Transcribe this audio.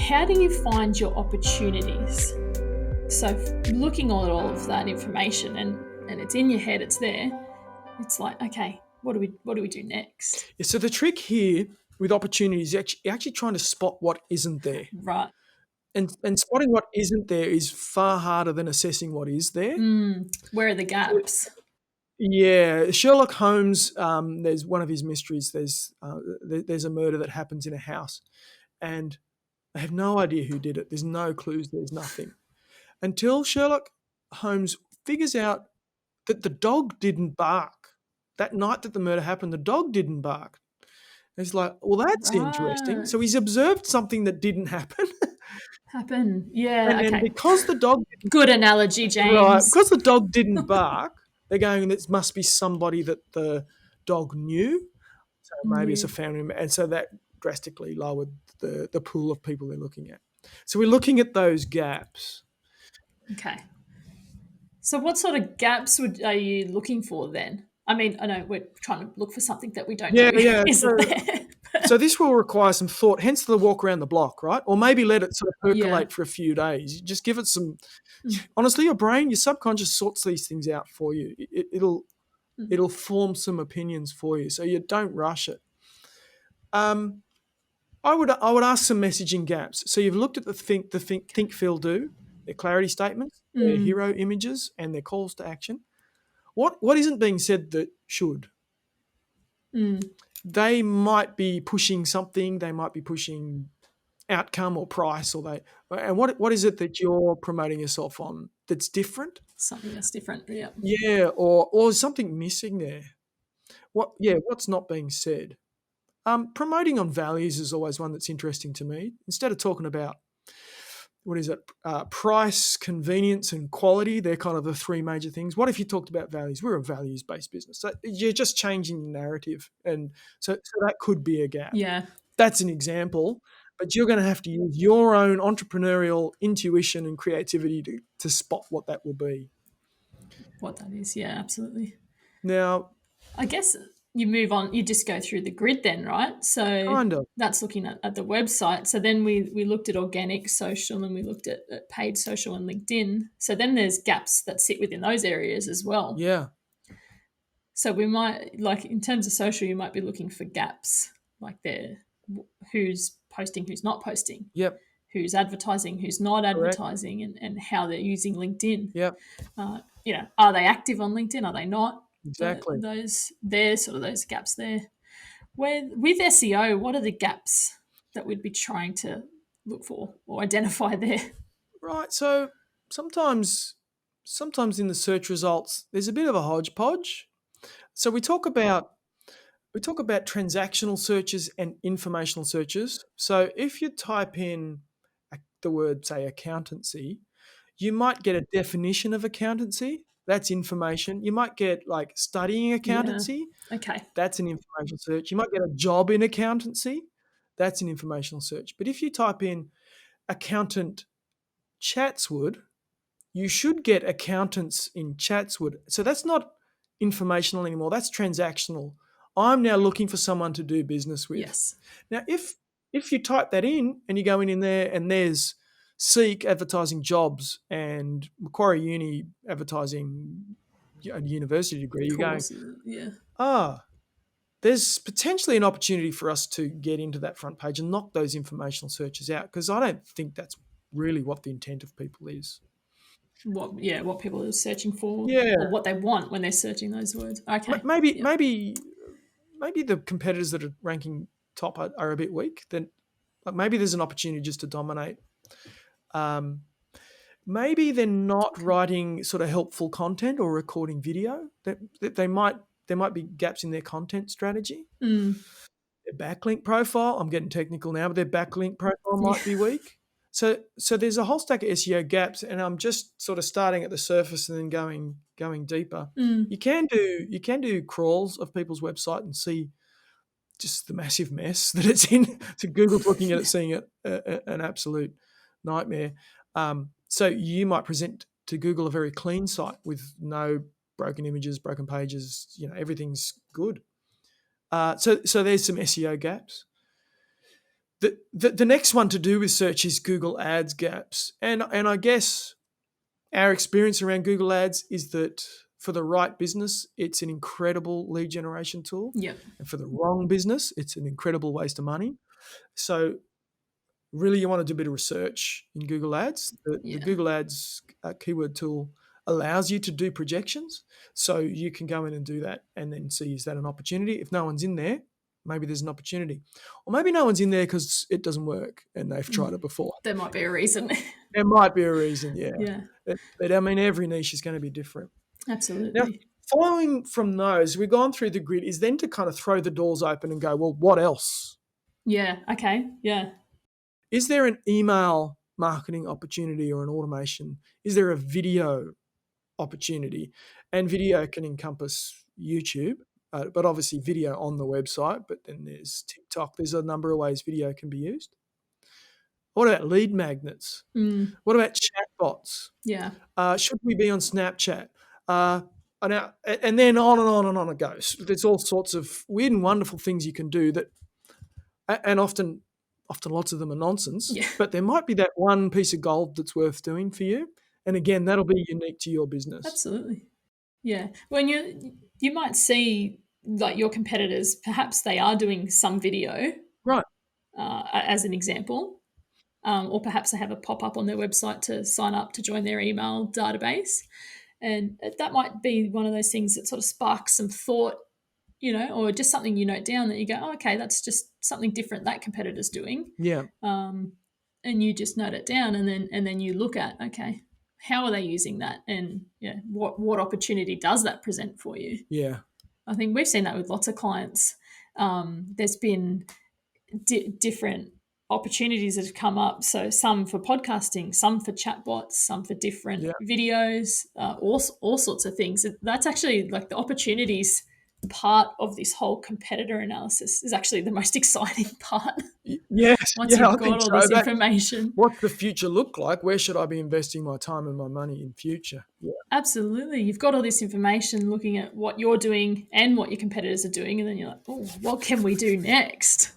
how do you find your opportunities? So looking at all of that information and it's in your head, it's there. It's like, okay, what do we do next? Yeah, so the trick here with opportunities is actually trying to spot what isn't there. Right. And spotting what isn't there is far harder than assessing what is there. Where are the gaps? Yeah, Sherlock Holmes. There's one of his mysteries. There's a murder that happens in a house, and they have no idea who did it. There's no clues. There's nothing until Sherlock Holmes figures out that the dog didn't bark that night that the murder happened. The dog didn't bark. And he's like, well, that's interesting. Right. So he's observed something that didn't happen, Happen. Yeah, and then okay. because the dog Good analogy, right, James. because the dog didn't bark, they're going, this must be somebody that the dog knew. So maybe it's a family member. And so that drastically lowered the pool of people they're looking at. So we're looking at those gaps. Okay. So what sort of gaps are you looking for then? I mean, I know we're trying to look for something that we don't know isn't there. So this will require some thought, hence the walk around the block, right? Or maybe let it sort of percolate Yeah. for a few days. Just give it some. Honestly, your brain, your subconscious sorts these things out for you. It'll form some opinions for you, so you don't rush it. I would ask some messaging gaps. So you've looked at the think, feel, do, their clarity statements, their hero images, and their calls to action. What isn't being said that should? They might be pushing something. They might be pushing outcome or price, and what is it that you're promoting yourself on that's different? Something that's different. Yeah. Yeah, or is something missing there? What's not being said? Promoting on values is always one that's interesting to me. Instead of talking about what is it, price, convenience, and quality, they're kind of the three major things. What if you talked about values? We're a values-based business. So you're just changing the narrative. And so that could be a gap. Yeah. That's an example. But you're going to have to use your own entrepreneurial intuition and creativity to spot what that will be. What that is. Yeah, absolutely. Now, I guess you move on, you just go through the grid then, right? So kind of. that's looking at the website. So then we looked at organic social and we looked at paid social and LinkedIn. So then there's gaps that sit within those areas as well. Yeah. So we might, like in terms of social, you might be looking for gaps, like who's posting, who's not posting. Yep. Who's advertising, who's not advertising, and how they're using LinkedIn. Yep. Are they active on LinkedIn? Are they not? Exactly. There's sort of those gaps there. With SEO, what are the gaps that we'd be trying to look for or identify there? Right. So sometimes in the search results, there's a bit of a hodgepodge. So we talk about transactional searches and informational searches. So if you type in the word, say, accountancy, you might get a definition of accountancy. That's information. You might get like studying accountancy. Yeah. Okay. That's an informational search. You might get a job in accountancy. That's an informational search. But if you type in accountant Chatswood, you should get accountants in Chatswood. So that's not informational anymore. That's transactional. I'm now looking for someone to do business with. Yes. Now, if you type that in and you go in there and there's Seek advertising jobs and Macquarie Uni advertising a university degree, you're going, there's potentially an opportunity for us to get into that front page and knock those informational searches out, because I don't think that's really what the intent of people is. What people are searching for, Yeah, or what they want when they're searching those words. Okay, maybe the competitors that are ranking top are a bit weak. Then maybe there's an opportunity just to dominate. Maybe they're not writing sort of helpful content or recording video. That there might be gaps in their content strategy. Their backlink profile, I'm getting technical now, but their backlink profile might be weak. So there's a whole stack of SEO gaps, and I'm just sort of starting at the surface and then going deeper. You can do crawls of people's website and see just the massive mess that it's in. So Google's looking at it, seeing it an absolute nightmare. So you might present to Google a very clean site with no broken images, broken pages. Everything's good. So there's some SEO gaps. The next one to do with search is Google Ads gaps. And I guess our experience around Google Ads is that for the right business, it's an incredible lead generation tool. Yep. And for the wrong business, it's an incredible waste of money. So really you want to do a bit of research in Google Ads. The Google Ads keyword tool allows you to do projections. So you can go in and do that and then see, is that an opportunity? If no one's in there, maybe there's an opportunity. Or maybe no one's in there because it doesn't work and they've tried it before. There might be a reason. There might be a reason, yeah. Yeah. But I mean, every niche is going to be different. Absolutely. Now, following from those, we've gone through the grid, is then to kind of throw the doors open and go, well, what else? Yeah. Okay. Yeah. Is there an email marketing opportunity or an automation? Is there a video opportunity? And video can encompass YouTube, but obviously video on the website. But then there's TikTok. There's a number of ways video can be used. What about lead magnets? What about chatbots? Yeah. Should we be on Snapchat? And then on and on and on it goes. There's all sorts of weird and wonderful things you can do that, and often lots of them are nonsense. Yeah. But there might be that one piece of gold that's worth doing for you. And again, that'll be unique to your business. Absolutely. Yeah. When you might see like your competitors, perhaps they are doing some video, Right. As an example, or perhaps they have a pop-up on their website to sign up to join their email database. And that might be one of those things that sort of sparks some thought, or just something you note down that you go, oh, okay, that's just something different that competitor's doing. Yeah. And you just note it down, and then you look at, okay, how are they using that, and what opportunity does that present for you? Yeah. I think we've seen that with lots of clients. There's been different opportunities that have come up. So some for podcasting, some for chatbots, some for different videos, all sorts of things. That's actually like the opportunities part of this whole competitor analysis is actually the most exciting part. Yes. Once you've got all this information. What's the future look like? Where should I be investing my time and my money in future? Yeah. Absolutely. You've got all this information looking at what you're doing and what your competitors are doing, and then you're like, oh, what can we do next?